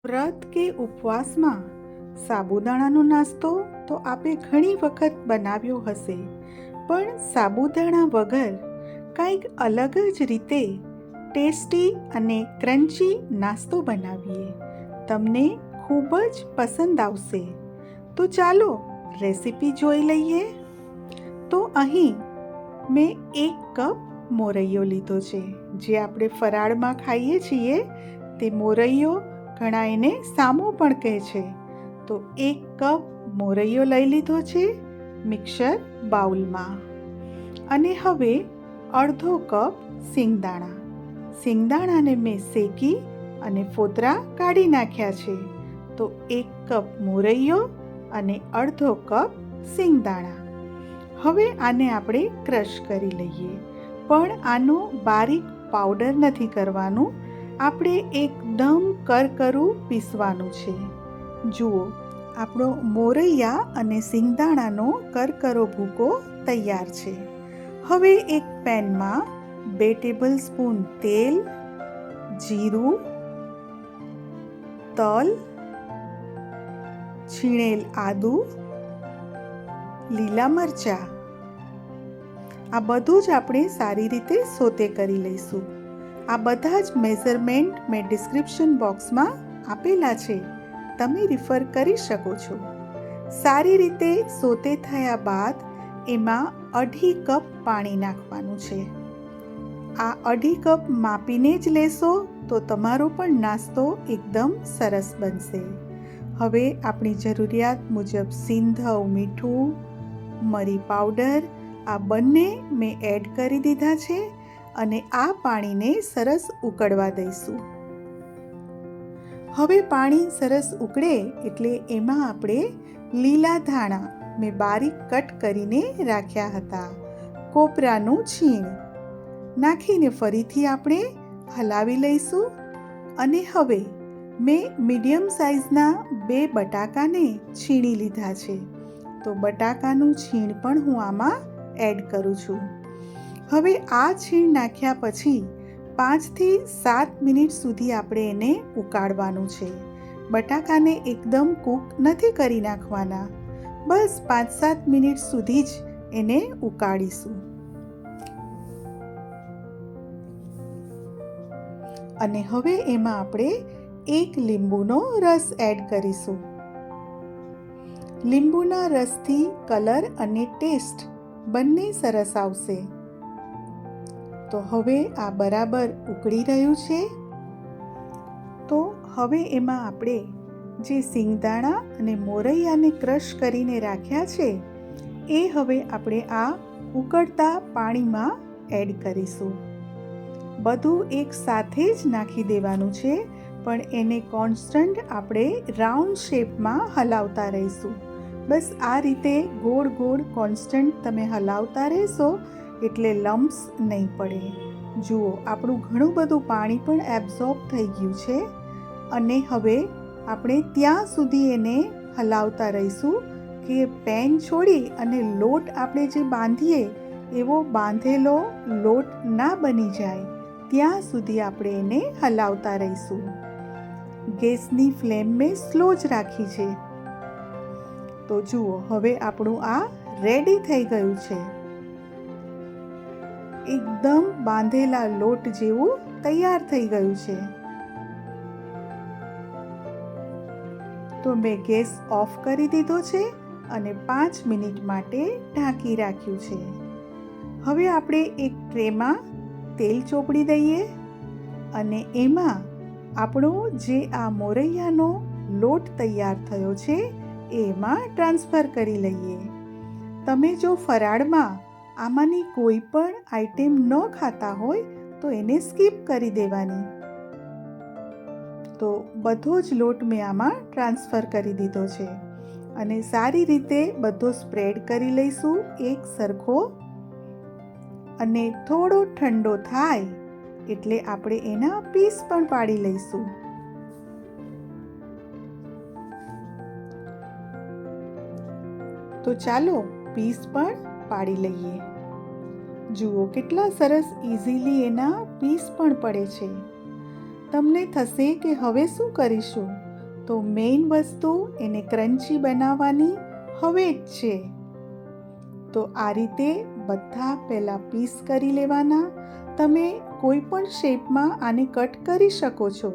વ્રત કે ઉપવાસમાં સાબુદાણાનો નાસ્તો તો આપે ઘણી વખત બનાવ્યો હશે, પણ સાબુદાણા વગર કંઈક અલગ જ રીતે ટેસ્ટી અને ક્રન્ચી નાસ્તો બનાવીએ. તમને ખૂબ જ પસંદ આવશે. તો ચાલો રેસીપી જોઈ લઈએ. તો અહીં મેં 1 કપ મોરૈયો લીધો છે, જે આપણે ફરાળમાં ખાઈએ છીએ તે મોરૈયો. ઘણા એને સામો પણ કહે છે. તો 1 કપ મોરૈયો લઈ લીધો છે મિક્સર બાઉલમાં. અને હવે અડધો કપ સિંગદાણા. સિંગદાણાને મેં શેકી અને ફોતરા કાઢી નાખ્યા છે. તો 1 કપ મોરૈયો અને અડધો કપ સિંગદાણા. હવે આને આપણે ક્રશ કરી લઈએ, પણ આનો બારીક પાવડર નથી કરવાનું. આપણે એકદમ કરકરું પીસવાનું છે. જુઓ, આપણો મોરૈયા અને સિંગદાણાનો કરકરો ભૂકો તૈયાર છે. હવે એક પેનમાં 2 ટેબલસ્પૂન તેલ, જીરું, તલ, છીણેલ આદું, લીલા મરચાં, આ બધું જ આપણે સારી રીતે સોતે કરી લઈશું. આ બધા જ મેઝરમેન્ટ મેં ડિસ્ક્રિપ્શન બોક્સમાં આપેલા છે, તમે રિફર કરી શકો છો. સારી રીતે સોતે થયા બાદ એમાં 2.5 કપ પાણી નાખવાનું છે. આ 2.5 કપ માપીને જ લેશો તો તમારો પણ નાસ્તો એકદમ સરસ બનશે. હવે આપણી જરૂરિયાત મુજબ સિંધવ મીઠું, મરી પાવડર આ બંને મેં એડ કરી દીધા છે અને આ પાણીને સરસ ઉકળવા દઈશું. હવે પાણી સરસ ઉકળે એટલે એમાં આપણે લીલા ધાણા મેં બારીક કટ કરીને રાખ્યા હતા, કોપરાનું છીણ નાખીને ફરીથી આપણે હલાવી લઈશું. અને હવે મેં મીડિયમ સાઇઝના 2 બટાકાને છીણી લીધા છે. તો બટાકાનું છીણ પણ હું આમાં એડ કરું છું. હવે આ છીણ નાખ્યા પછી 5 થી 7 મિનિટ સુધી આપણે એને ઉકાળવાનું છે. બટાકાને એકદમ કૂક નથી કરી નાખવાના, બસ 5-7 મિનિટ સુધી જ એને ઉકાળીશું. અને હવે એમાં આપણે 1 લીંબુનો રસ એડ કરીશું. લીંબુના રસથી કલર અને ટેસ્ટ બંને સરસ આવશે. તો હવે આ બરાબર ઉકળી રહ્યું છે. તો હવે એમાં આપણે જે સિંગદાણા અને મોરૈયાને ક્રશ કરીને રાખ્યા છે એ હવે આપણે આ ઉકળતા પાણીમાં એડ કરીશું. બધું એક સાથે જ નાખી દેવાનું છે, પણ એને કોન્સ્ટન્ટ આપણે રાઉન્ડ શેપમાં હલાવતા રહીશું. બસ આ રીતે ગોળ ગોળ કોન્સ્ટન્ટ તમે હલાવતા રહેશો એટલે લમ્પ્સ નહીં પડે. જુઓ, આપણું ઘણું બધું પાણી પણ એબ્ઝોર્બ થઈ ગયું છે. અને હવે આપણે ત્યાં સુધી એને હલાવતા રહીશું કે પેન છોડી અને લોટ આપણે જે બાંધીએ એવો બાંધેલો લોટ ના બની જાય, ત્યાં સુધી આપણે એને હલાવતા રહીશું. ગેસની ફ્લેમ મેં સ્લો જ રાખી છે. તો જુઓ, હવે આપણું આ રેડી થઈ ગયું છે. એકદમ બાંધેલા લોટ જેવું તૈયાર થઈ ગયું છે. તો મેં ગેસ ઓફ કરી દીધો છે અને 5 મિનિટ માટે ઢાંકી રાખ્યું છે. હવે આપણે એક ટ્રેમાં તેલ ચોપડી દઈએ અને એમાં આપણો જે આ મોરૈયાનો લોટ તૈયાર થયો છે એમાં ટ્રાન્સફર કરી લઈએ. તમે જો ફરાળમાં આમાંની કોઈ પણ આઈટમ ન ખાતા હોય તો એને સ્કીપ કરી દેવાની. તો બધો જ લોટ મેં આમાં ટ્રાન્સફર કરી દીધો છે અને સારી રીતે બધો સ્પ્રેડ કરી લઈશું એક સરખો. અને થોડો ઠંડો થાય એટલે આપણે એના પીસ પણ પાડી લઈશું. તો ચાલો પીસ પણ પાડી લઈએ. જુઓ, કેટલા સરસ ઇઝીલી એના પીસ પણ પડે છે. તમને થશે કે હવે શું કરીશું, તો મેઇન વસ્તુ એને ક્રન્ચી બનાવવાની હવે જ છે. તો આ રીતે બધા પહેલાં પીસ કરી લેવાના. તમે કોઈ પણ શેપમાં આને કટ કરી શકો છો.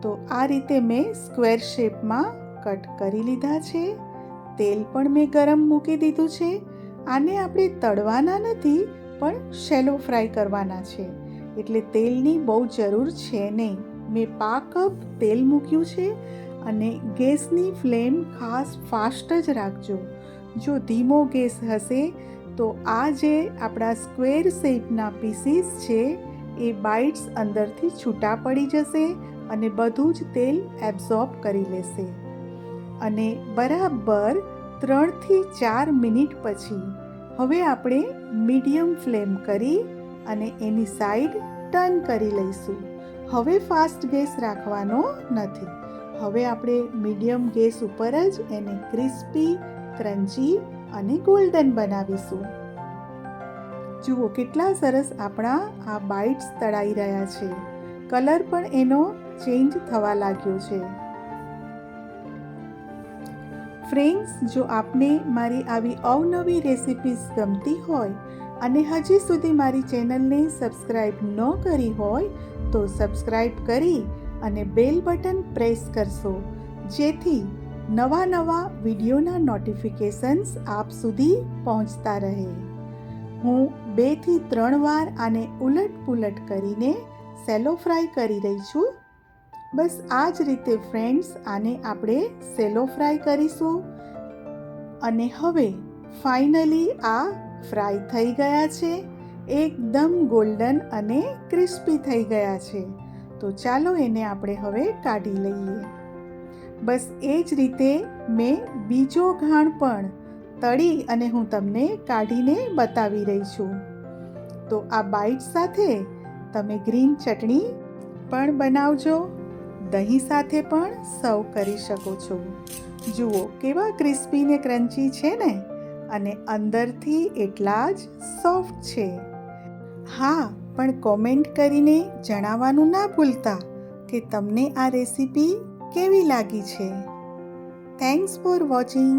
તો આ રીતે મેં સ્ક્વેર શેપમાં કટ કરી લીધા છે. તેલ પણ મેં ગરમ મૂકી દીધું છે. આને આપણે તળવાના નથી, પણ શેલો ફ્રાય કરવાના છે, એટલે તેલની બહુ જરૂર છે નહીં. મેં 1/2 કપ તેલ મૂક્યું છે અને ગેસની ફ્લેમ ખાસ ફાસ્ટ જ રાખજો. જો ધીમો ગેસ હશે તો આ જે આપણા સ્ક્વેર શેપના પીસીસ છે એ બાઇટ્સ અંદરથી છૂટા પડી જશે અને બધું જ તેલ એબ્ઝોર્બ કરી લેશે. અને બરાબર 3 થી 4 મિનિટ પછી હવે આપણે મીડિયમ ફ્લેમ કરી અને એની સાઈડ ટર્ન કરી લઈશું. હવે ફાસ્ટ ગેસ રાખવાનો નથી. હવે આપણે મીડિયમ ગેસ ઉપર જ એને ક્રિસ્પી, ક્રન્ચી અને ગોલ્ડન બનાવીશું. જુઓ કેટલા સરસ આપણા આ બાઇટ્સ તળાઈ રહ્યા છે. કલર પણ એનો ચેન્જ થવા લાગ્યો છે. ફ્રેન્ડ્સ, જો આપને મારી આવી અવનવી રેસિપીસ ગમતી હોય અને હજી સુધી મારી ચેનલને સબસ્ક્રાઈબ ન કરી હોય તો સબસ્ક્રાઈબ કરી અને બેલ બટન પ્રેસ કરશો, જેથી નવા વિડીયોના નોટિફિકેશન્સ આપ સુધી પહોંચતા રહે. હું 2 થી 3 વાર આને ઉલટ-પુલટ કરીને સેલો ફ્રાય કરી રહી છું. બસ આ જ રીતે ફ્રેન્ડ્સ આને આપણે સેલો ફ્રાય કરીશું. અને હવે ફાઇનલી આ ફ્રાય થઈ ગયા છે. એકદમ ગોલ્ડન અને ક્રિસ્પી થઈ ગયા છે. તો ચાલો એને આપણે હવે કાઢી લઈએ. બસ એ જ રીતે મેં બીજો ઘાણ પણ તળી અને હું તમને કાઢીને બતાવી રહી છું. તો આ બાઇટ સાથે તમે ગ્રીન ચટણી પણ બનાવજો. દહીં સાથે પણ સર્વ કરી શકો છો. જુઓ કેવા ક્રિસ્પી ને ક્રન્ચી છે ને, અને અંદરથી એટલા જ સોફ્ટ છે. હા, પણ કોમેન્ટ કરીને જણાવવાનું ના ભૂલતા કે તમને આ રેસીપી કેવી લાગી છે. Thanks for watching.